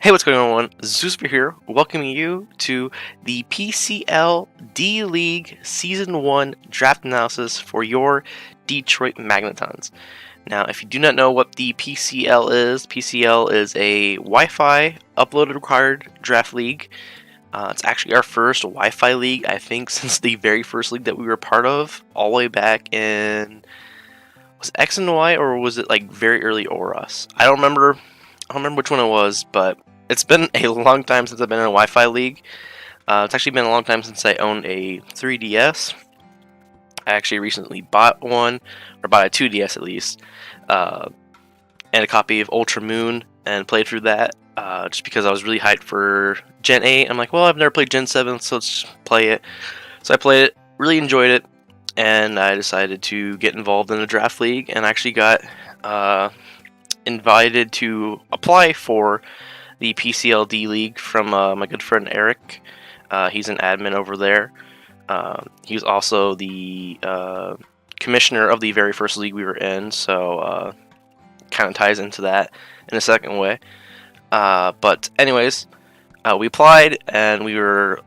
Hey, what's going on? Zeusifur here, welcoming you to the PCL D-League Season 1 draft analysis for your Detroit Magnetons. Now, if you do not know what the PCL is a Wi-Fi uploaded required draft league. It's actually our first Wi-Fi league, I think, since the very first league that we were part of, all the way back in, was it X and Y, or was it like very early Oros? I don't remember which one it was, but it's been a long time since I've been in a Wi-Fi league. It's actually been a long time since I owned a 3DS. I actually recently bought one, or bought a 2DS at least, and a copy of Ultra Moon, and played through that, just because I was really hyped for Gen 8. I'm like, well, I've never played Gen 7, so let's play it. So I played it, really enjoyed it, and I decided to get involved in a draft league, and actually got invited to apply for the PCL D-League from my good friend Eric. He's an admin over there. He was also the commissioner of the very first league we were in, so kind of ties into that in a second way. But anyways, we applied, and we were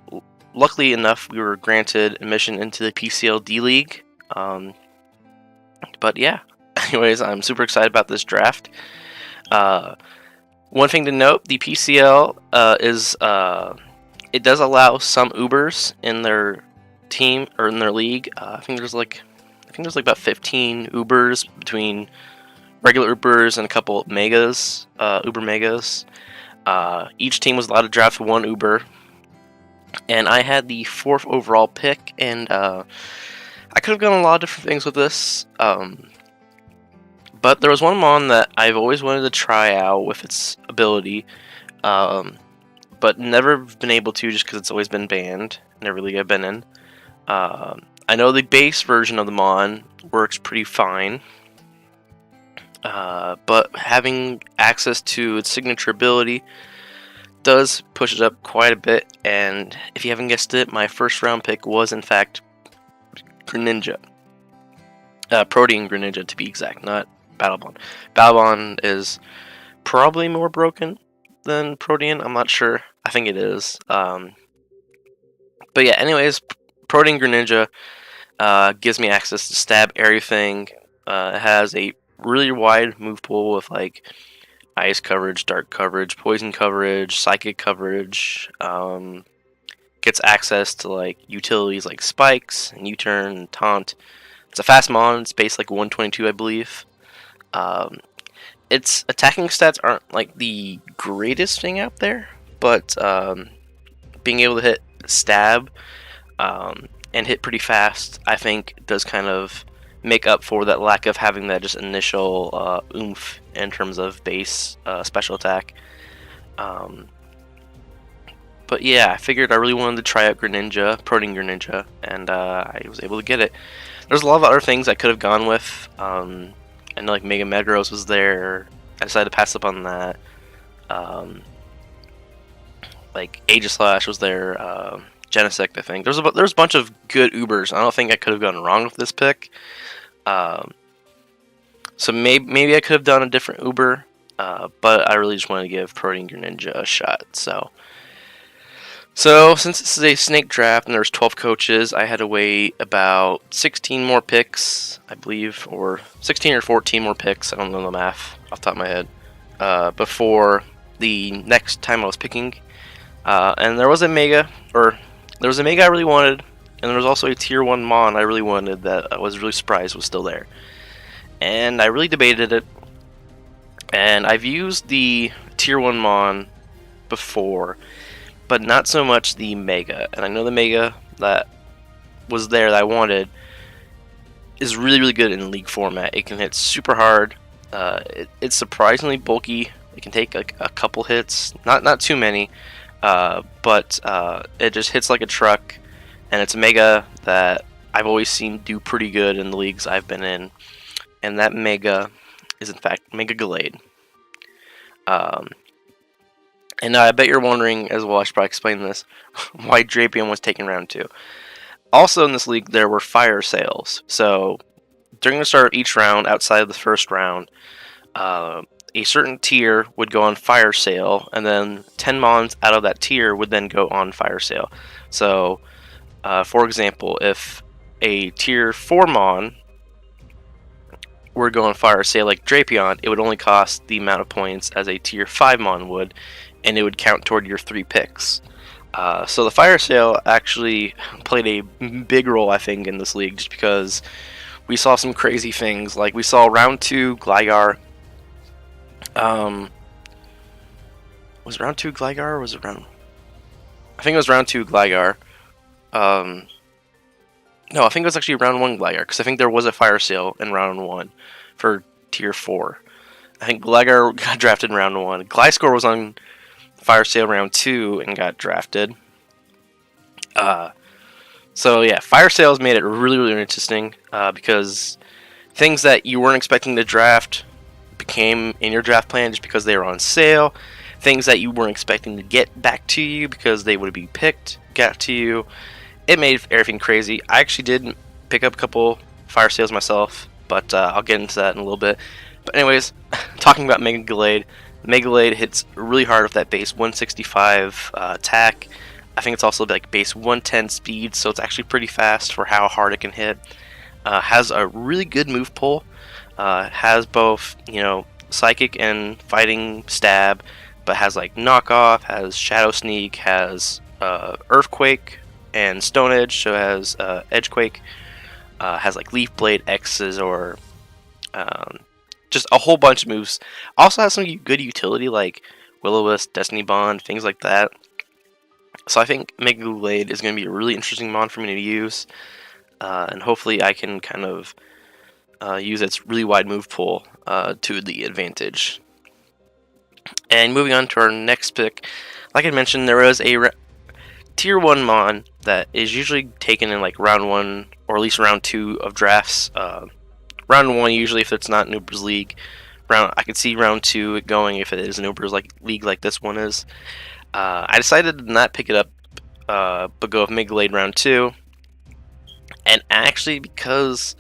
luckily enough we were granted admission into the PCL D-League. But yeah, anyways, I'm super excited about this draft. One thing to note, the PCL it does allow some Ubers in their team or in their league. I think there's like about 15 Ubers between regular Ubers and a couple megas, Uber megas. Each team was allowed to draft one Uber, and I had the 4th overall pick, and I could have done a lot of different things with this. But there was one mon that I've always wanted to try out with its ability, but never been able to just because it's always been banned in every league I've been in. I know the base version of the mon works pretty fine, but having access to its signature ability does push it up quite a bit, and if you haven't guessed it, my first round pick was in fact Greninja. Protean Greninja to be exact, not Battlebond. Battlebond is probably more broken than Protean. I'm not sure. I think it is. But yeah, anyways, Protean Greninja gives me access to stab everything. It has a really wide move pool with like ice coverage, dark coverage, poison coverage, psychic coverage. Gets access to like utilities like spikes and U-turn and taunt. It's a fast mon. It's based like 122, I believe. Its attacking stats aren't like the greatest thing out there, but being able to hit stab and hit pretty fast, I think does kind of make up for that lack of having that just initial oomph in terms of base special attack. But yeah, I figured I really wanted to try out Greninja, Protean Greninja, and I was able to get it. There's a lot of other things I could have gone with. I know like Mega Megros was there. I decided to pass up on that. Like Aegislash was there. Genesect, I think. There's a bunch of good Ubers. I don't think I could have gone wrong with this pick. So maybe I could have done a different Uber, but I really just wanted to give Protean Greninja a shot. So since this is a snake draft and there's 12 coaches, I had to wait about 16 more picks, I believe, or 16 or 14 more picks, I don't know the math off the top of my head, before the next time I was picking. And there was a Mega I really wanted, and there was also a Tier 1 Mon I really wanted that I was really surprised was still there. And I really debated it, and I've used the Tier 1 Mon before, but not so much the Mega. And I know the Mega that was there that I wanted is really, really good in League format. It can hit super hard. It's surprisingly bulky. It can take like a couple hits, not too many, but it just hits like a truck. And it's a Mega that I've always seen do pretty good in the leagues I've been in. And that Mega is in fact Mega Gallade. And I bet you're wondering as well, I should probably explain this, why Drapion was taken round 2. Also in this league, there were fire sales. So during the start of each round, outside of the first round, a certain tier would go on fire sale, and then 10 mons out of that tier would then go on fire sale. So, for example, if a tier 4 mon were to go on fire sale like Drapion, it would only cost the amount of points as a tier 5 mon would, and it would count toward your 3 picks. So the fire sale actually played a big role, I think, in this league, just because we saw some crazy things. Like, we saw round 2 Gligar. Was it round 2 Gligar, or was it round... I think it was round 2 Gligar. No, I think it was actually round 1 Gligar, because I think there was a fire sale in round 1 for tier 4. I think Gligar got drafted in round 1. Gliscor was on fire sale round 2 and got drafted. So yeah, fire sales made it really, really interesting, because things that you weren't expecting to draft became in your draft plan just because they were on sale. Things that you weren't expecting to get back to you because they would be picked got to you. It made everything crazy. I actually did pick up a couple fire sales myself, but I'll get into that in a little bit. But anyways, talking about Mega Gallade hits really hard with that base 165 attack. I think it's also like base 110 speed, so it's actually pretty fast for how hard it can hit. Has a really good move pull. Has both, psychic and fighting stab, but has like knockoff, has shadow sneak, has earthquake and stone edge, so it has edgequake, has like leaf blade X's, or just a whole bunch of moves. Also has some good utility like Will-O-Wisp, Destiny Bond, things like that. So I think Mega Gallade is going to be a really interesting mon for me to use, and hopefully I can kind of use its really wide move pool to the advantage. And moving on to our next pick, like I mentioned, there was a tier 1 mon that is usually taken in like round 1 or at least round 2 of drafts. Round 1 usually, if it's not Noobers League. I could see round 2 going if it is Noobers League like this one is. I decided to not pick it up, but go with Mega Gallade round 2. And actually, because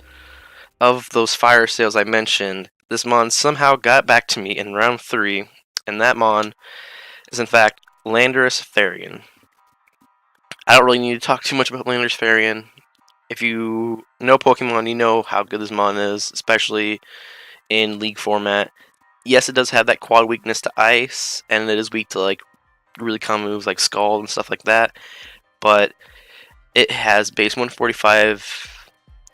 of those fire sales I mentioned, this mon somehow got back to me in round 3, and that mon is in fact Landorus Therian. I don't really need to talk too much about Landorus Therian. If you know Pokemon, you know how good this mon is, especially in League format. Yes, it does have that quad weakness to Ice, and it is weak to like really common moves like Scald and stuff like that, but it has base 145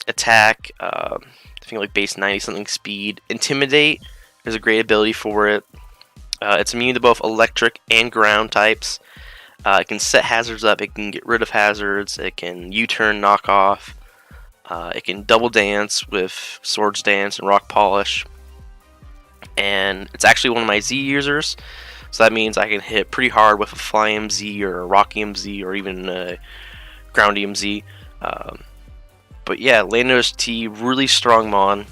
attack, I think like base 90 something speed. Intimidate is a great ability for it. It's immune to both electric and ground types. It can set hazards up, it can get rid of hazards, it can U-turn, knock off, it can double dance with Swords Dance and Rock Polish, and it's actually one of my Z users, so that means I can hit pretty hard with a Fly MZ or a Rock MZ or even a Ground MZ. But yeah, Landorus T, really strong mon,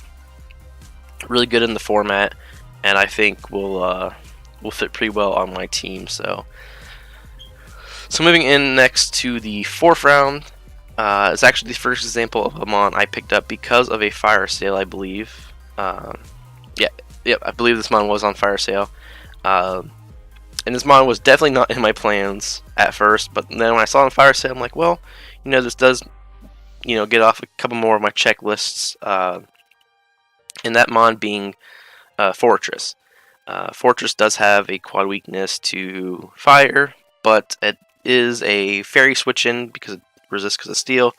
really good in the format, and I think will fit pretty well on my team. So moving in next to the 4th round, it's actually the first example of a mon I picked up because of a fire sale, I believe. Yep, I believe this mon was on fire sale. And this mon was definitely not in my plans at first, but then when I saw it on fire sale, I'm like, well, this does, get off a couple more of my checklists. And that mon being Fortress. Fortress does have a quad weakness to fire, but it is a fairy switch in because it resists because of steel.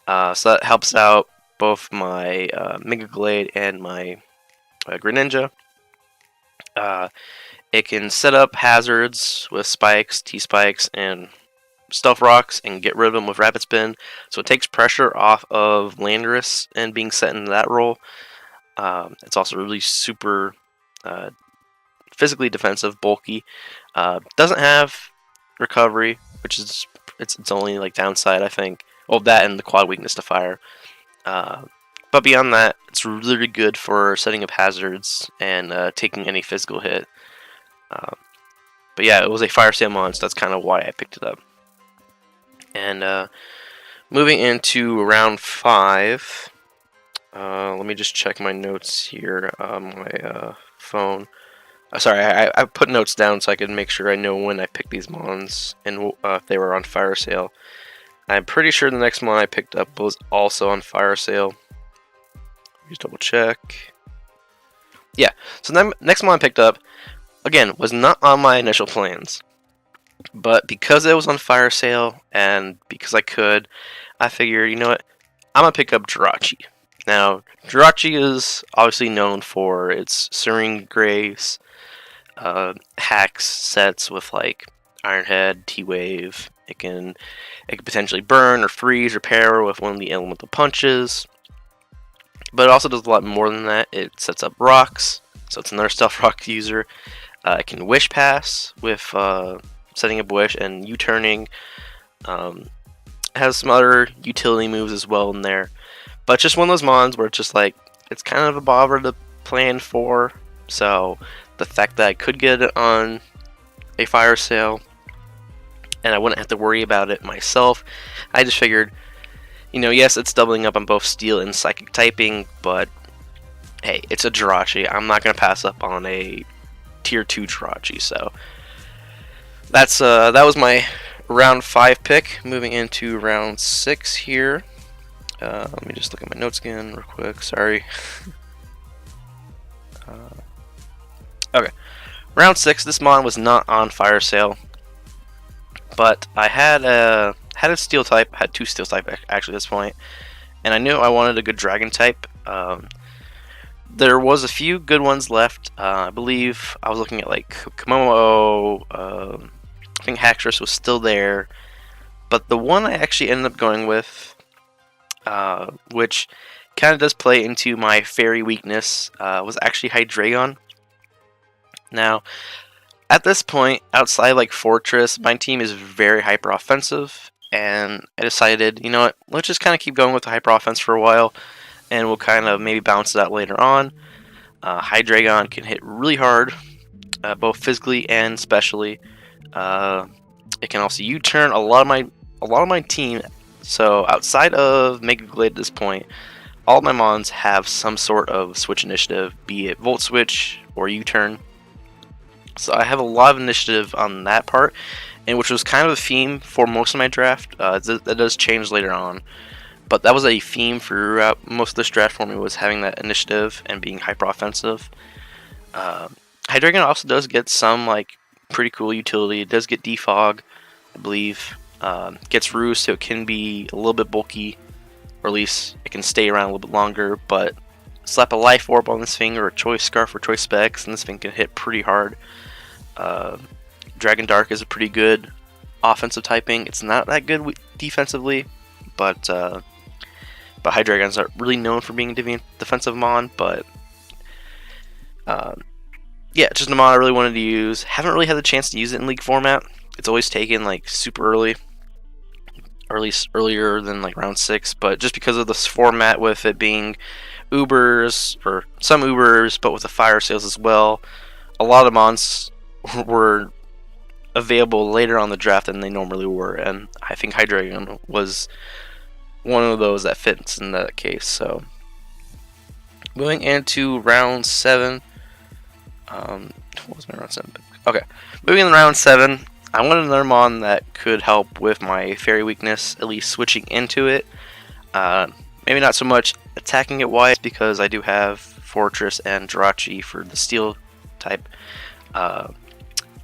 So that helps out both my Mega Gallade and my Greninja. It can set up hazards with spikes, T-spikes, and stealth rocks and get rid of them with rapid spin. So it takes pressure off of Landorus and being set into that role. It's also really super physically defensive, bulky. Doesn't have recovery, which is its only like downside, I think. Well, that and the quad weakness to fire. But beyond that, it's really good for setting up hazards and taking any physical hit. But yeah, it was a fire sale mon, so that's kind of why I picked it up. And moving into round 5, let me just check my notes here on my phone. Sorry, I put notes down so I could make sure I know when I picked these mons and if they were on fire sale. I'm pretty sure the next mon I picked up was also on fire sale. Just double check. Yeah, so the next mon I picked up, again, was not on my initial plans. But because it was on fire sale and because I could, I figured, you know what, I'm going to pick up Jirachi. Now, Jirachi is obviously known for its Serene Grace, hacks sets with like Iron Head, T-Wave. It can potentially burn or freeze or parry with one of the elemental punches. But it also does a lot more than that. It sets up rocks, so it's another stealth rock user. It can wish pass with setting up wish and U-turning. It has some other utility moves as well in there. But just one of those mons where it's just like, it's kind of a bother to plan for. So the fact that I could get it on a fire sale and I wouldn't have to worry about it myself, I just figured, you know, yes, it's doubling up on both steel and psychic typing, but hey, it's a Jirachi. I'm not going to pass up on a tier 2 Jirachi. So that was my round 5 pick. Moving into round 6 here. Let me just look at my notes again real quick. Sorry. Okay. Round 6, this mon was not on fire sale. But I had a steel type. I had 2 steel type actually at this point. And I knew I wanted a good dragon type. There was a few good ones left. I believe I was looking at like Komomo. I think Haxorus was still there. But the one I actually ended up going with, which kind of does play into my fairy weakness, was actually Hydreigon. Now, at this point, outside like Fortress, my team is very hyper offensive, and I decided, you know what, let's just kind of keep going with the hyper offense for a while, and we'll kind of maybe balance it out later on. Hydreigon can hit really hard, both physically and specially. It can also U-turn a lot of my team. So outside of Mega Glade at this point, all of my mons have some sort of switch initiative, be it Volt Switch or U-turn. So I have a lot of initiative on that part, and which was kind of a theme for most of my draft. That does change later on, but that was a theme throughout most of this draft for me, was having that initiative and being hyper offensive. Hydreigon also does get some like pretty cool utility. It does get Defog, I believe. Gets Roost, so it can be a little bit bulky, or at least it can stay around a little bit longer. But slap a Life Orb on this thing, or a Choice Scarf or Choice Specs, and this thing can hit pretty hard. Dragon Dark is a pretty good offensive typing. It's not that good defensively, but Hydreigon's not really known for being a defensive mon. But yeah, just a mon I really wanted to use. Haven't really had the chance to use it in League format. It's always taken like super early, or at least earlier than like round 6. But just because of this format, with it being Ubers, or some Ubers, but with the fire sales as well, a lot of mons were available later on the draft than they normally were, and I think Hydreigon was one of those that fits in that case. So moving into round 7. What was my round 7? Okay, moving in round 7, I wanted another mon that could help with my fairy weakness, at least switching into it. Maybe not so much attacking it wise, because I do have Fortress and Jirachi for the steel type.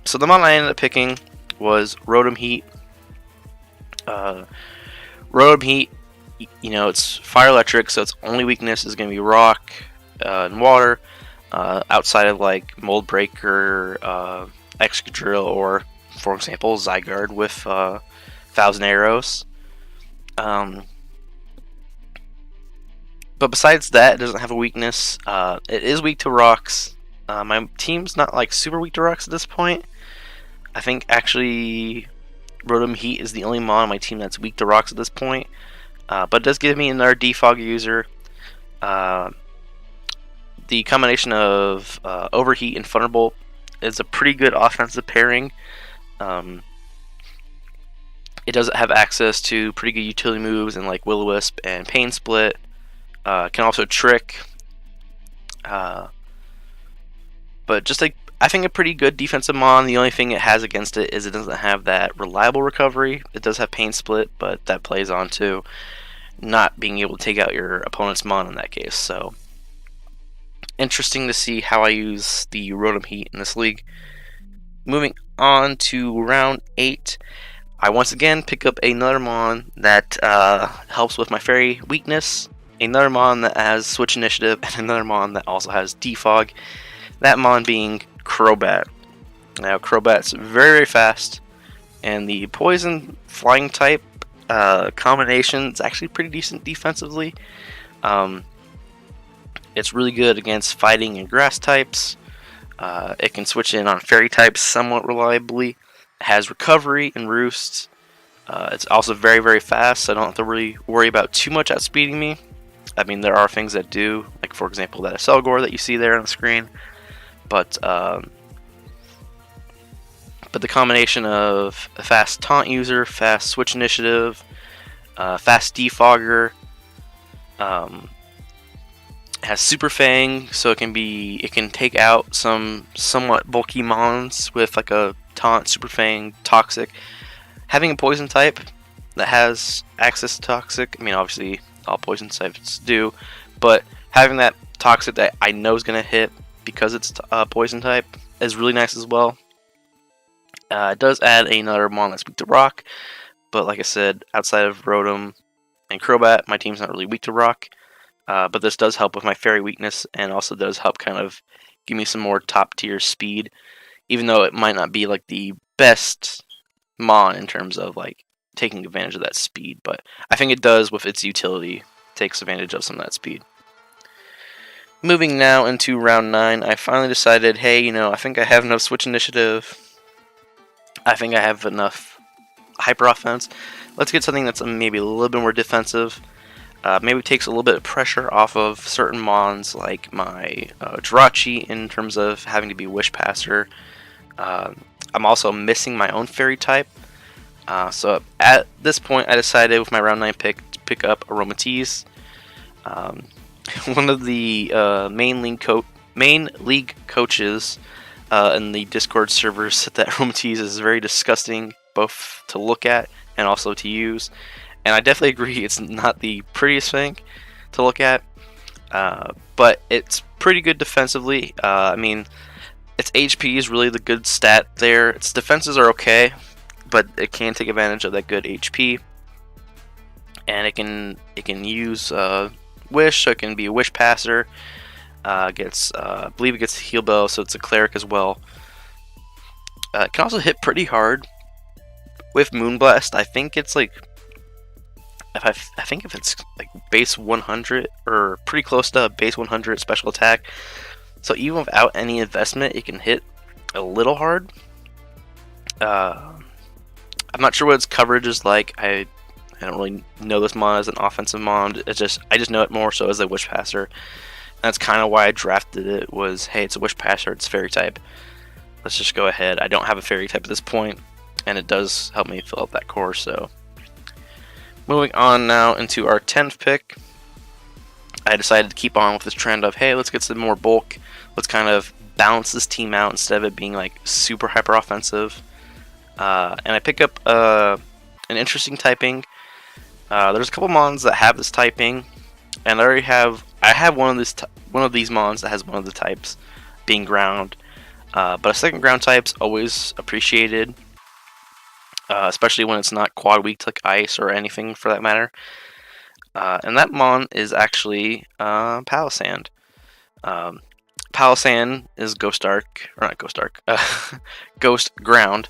So the mon I ended up picking was Rotom Heat. Rotom Heat, you know, it's fire electric, so its only weakness is going to be rock and water. Outside of like Mold Breaker, Excadrill, or for example Zygarde with 1,000 Arrows. But besides that, it doesn't have a weakness. It is weak to rocks. My team's not like super weak to rocks at this point. I think actually Rotom Heat is the only mon on my team that's weak to rocks at this point. But it does give me another defog user. The combination of Overheat and Thunderbolt is a pretty good offensive pairing. It does have access to pretty good utility moves and like Will-O-Wisp and Pain Split. Can also trick. But just like I think a pretty good defensive mon. The only thing it has against it is it doesn't have that reliable recovery. It does have pain split, but that plays on to not being able to take out your opponent's mon in that case. So interesting to see how I use the Rotom Heat in this league. Moving on to round 8, I once again pick up another mon that helps with my fairy weakness, another mon that has switch initiative, and another mon that also has defog. That mon being Crobat. Now Crobat's very, very fast, and the poison flying type combination is actually pretty decent defensively. It's really good against fighting and grass types. It can switch in on fairy types somewhat reliably. It has recovery and roost. It's also very, very fast, so I don't have to really worry about too much outspeeding me. I mean, there are things that do, like for example that Acelgor that you see there on the screen. But the combination of a fast taunt user, fast switch initiative, fast defogger, has Super Fang, so it can take out some somewhat bulky mons with like a taunt, Super Fang, toxic. Having a poison type that has access to toxic, I mean obviously all poison types do, but having that toxic that I know is gonna hit because it's poison type is really nice as well. It does add another mon that's weak to rock, but like I said, outside of Rotom and Crobat, my team's not really weak to rock. But this does help with my fairy weakness, and also does help kind of give me some more top tier speed, even though it might not be like the best mon in terms of like taking advantage of that speed. But I think it does with its utility, takes advantage of some of that speed. Moving now into round 9, I finally decided, hey, I think I have enough switch initiative. I think I have enough hyper offense. Let's get something that's maybe a little bit more defensive. Maybe takes a little bit of pressure off of certain mons like my Jirachi in terms of having to be Wish Passer. I'm also missing my own fairy type. So at this point I decided with my round 9 pick to pick up Aromatisse. One of the main league coaches in the Discord server said that Aromatisse is very disgusting both to look at and also to use. And I definitely agree, it's not the prettiest thing to look at, but it's pretty good defensively. I mean, its HP is really the good stat there. Its defenses are okay, but it can take advantage of that good HP. And it can use Wish, so it can be a Wish Passer. I believe it gets Heal Bell, so it's a Cleric as well. It can also hit pretty hard with Moonblast. I think it's like if it's like base 100 or pretty close to base 100 special attack, so even without any investment it can hit a little hard. I'm not sure what its coverage is like. I don't really know this mon as an offensive mon. I just know it more so as a Wish Passer. And that's kind of why I drafted it, was hey, it's a Wish Passer, it's fairy type, let's just go ahead. I don't have a fairy type at this point, and it does help me fill out that core. So moving on now into our 10th pick, I decided to keep on with this trend of, hey, let's get some more bulk. Let's kind of balance this team out instead of it being like super hyper offensive. And I pick up an interesting typing. There's a couple mons that have this typing, and I have one of these mons that has one of the types, being ground. But a second ground type's always appreciated. Especially when it's not quad weak to like ice or anything for that matter. And that mon is actually Palisand. Palisand is Ghost Ground.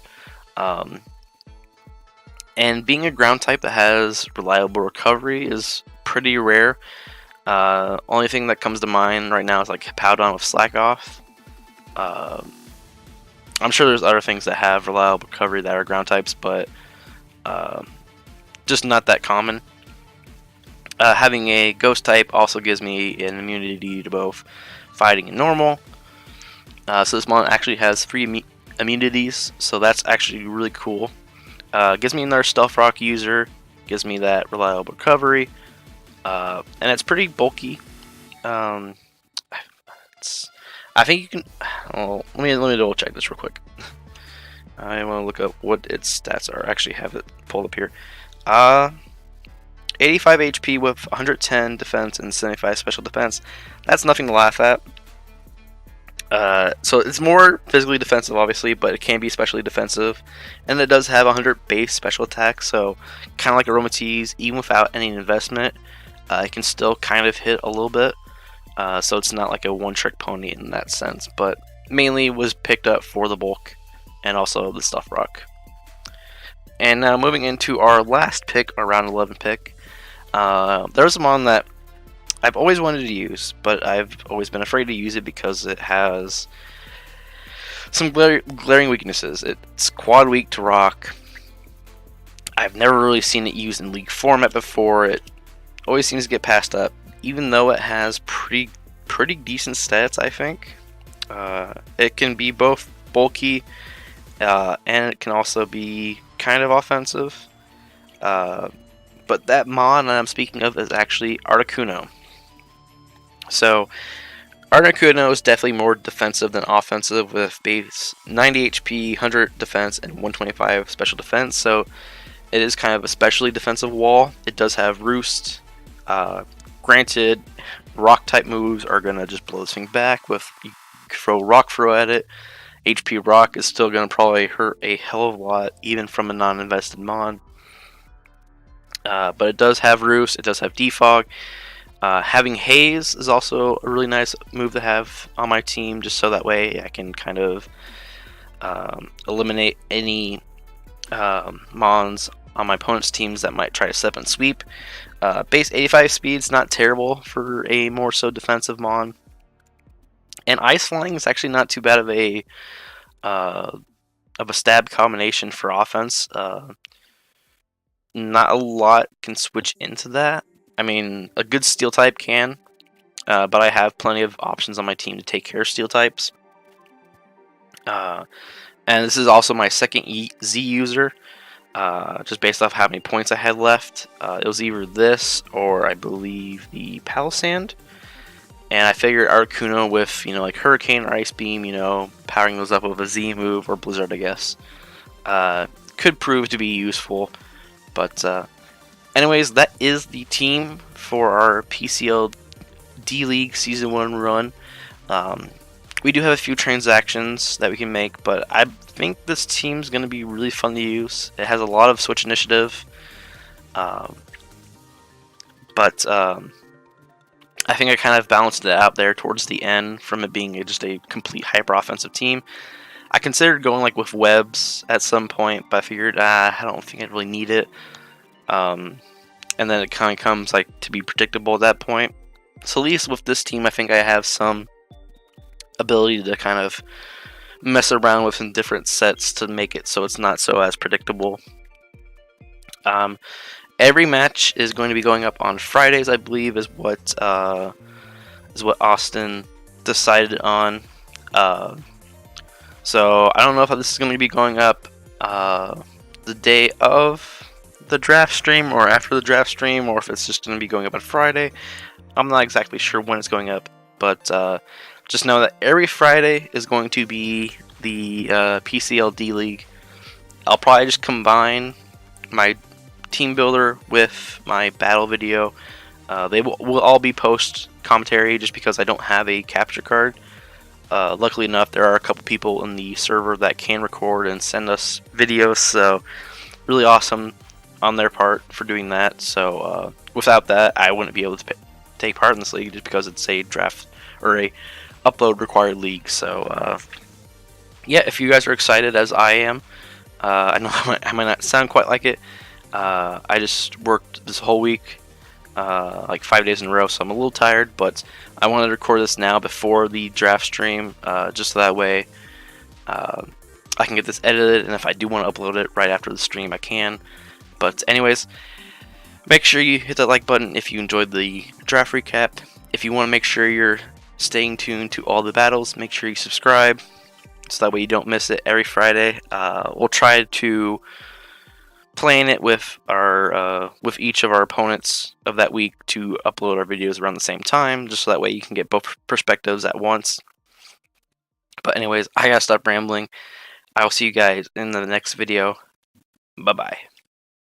And being a ground type that has reliable recovery is pretty rare. Only thing that comes to mind right now is like Hippowdon with Slack Off. I'm sure there's other things that have reliable recovery that are ground types, but just not that common. Having a ghost type also gives me an immunity to both fighting and normal. So this mon actually has 3 immunities, so that's actually really cool. Gives me another Stealth Rock user, gives me that reliable recovery, and it's pretty bulky. I I think you can. Oh, let me double check this real quick. I want to look up what its stats are. I actually have it pulled up here. 85 HP with 110 defense and 75 special defense. That's nothing to laugh at. So it's more physically defensive, obviously, but it can be especially defensive. And it does have 100 base special attack, so kind of like Aromatisse, even without any investment, it can still kind of hit a little bit. So it's not like a one-trick pony in that sense, but mainly was picked up for the bulk and also the Stuff Rock. And now moving into our last pick, our round 11 pick, there's a mon that I've always wanted to use, but I've always been afraid to use it because it has some glaring weaknesses. It's quad weak to rock. I've never really seen it used in league format before. It always seems to get passed up, even though it has pretty decent stats, I think. It can be both bulky, and it can also be kind of offensive. But that mon that I'm speaking of is actually Articuno. So, Articuno is definitely more defensive than offensive with base 90 HP, 100 defense, and 125 special defense. So, it is kind of a specially defensive wall. It does have Roost. Granted, rock type moves are going to just blow this thing back. With you throw Rock Throw at it, HP Rock is still going to probably hurt a hell of a lot, even from a non-invested mon. But it does have Roost. It does have Defog. Having Haze is also a really nice move to have on my team, just so that way I can kind of eliminate any mons on my opponent's teams that might try to step and sweep. Base 85 speed's not terrible for a more so defensive mon. And Ice Flying is actually not too bad of a stab combination for offense. Not a lot can switch into that. I mean, a good steel type can, but I have plenty of options on my team to take care of steel types. And this is also my second Z user, just based off how many points I had left. It was either this or I believe the Palisand. And I figured Articuno with, like Hurricane or Ice Beam, powering those up with a Z move or Blizzard, I guess, could prove to be useful. But anyways, that is the team for our PCL D-League Season 1 run. We do have a few transactions that we can make, but I think this team's going to be really fun to use. It has a lot of switch initiative. But I think I kind of balanced it out there towards the end from it being just a complete hyper-offensive team. I considered going with webs at some point, but I figured I don't think I really need it. And then it kind of comes to be predictable at that point. So at least with this team, I think I have some ability to kind of mess around with in different sets to make it so it's not so as predictable. Every match is going to be going up on Fridays, I believe, is what Austin decided on. So I don't know if this is going to be going up the day of the draft stream or after the draft stream, or if it's just going to be going up on Friday. I'm not exactly sure when it's going up, but just know that every Friday is going to be the PCL D-League. I'll probably just combine my team builder with my battle video. They will all be post commentary just because I don't have a capture card. Luckily enough, there are a couple people in the server that can record and send us videos, so really awesome on their part for doing that. So without that, I wouldn't be able to take part in this league just because it's a draft or a upload required league. So yeah, if you guys are excited as I am, I know I might not sound quite like it. I just worked this whole week, 5 days in a row, so I'm a little tired, but I wanted to record this now before the draft stream, just so that way I can get this edited, and if I do want to upload it right after the stream, I can. But anyways, make sure you hit that like button if you enjoyed the draft recap. If you want to make sure you're staying tuned to all the battles, make sure you subscribe, so that way you don't miss it every Friday. We'll try to plan it with with each of our opponents of that week to upload our videos around the same time, just so that way you can get both perspectives at once. But anyways, I gotta stop rambling. I will see you guys in the next video. Bye bye.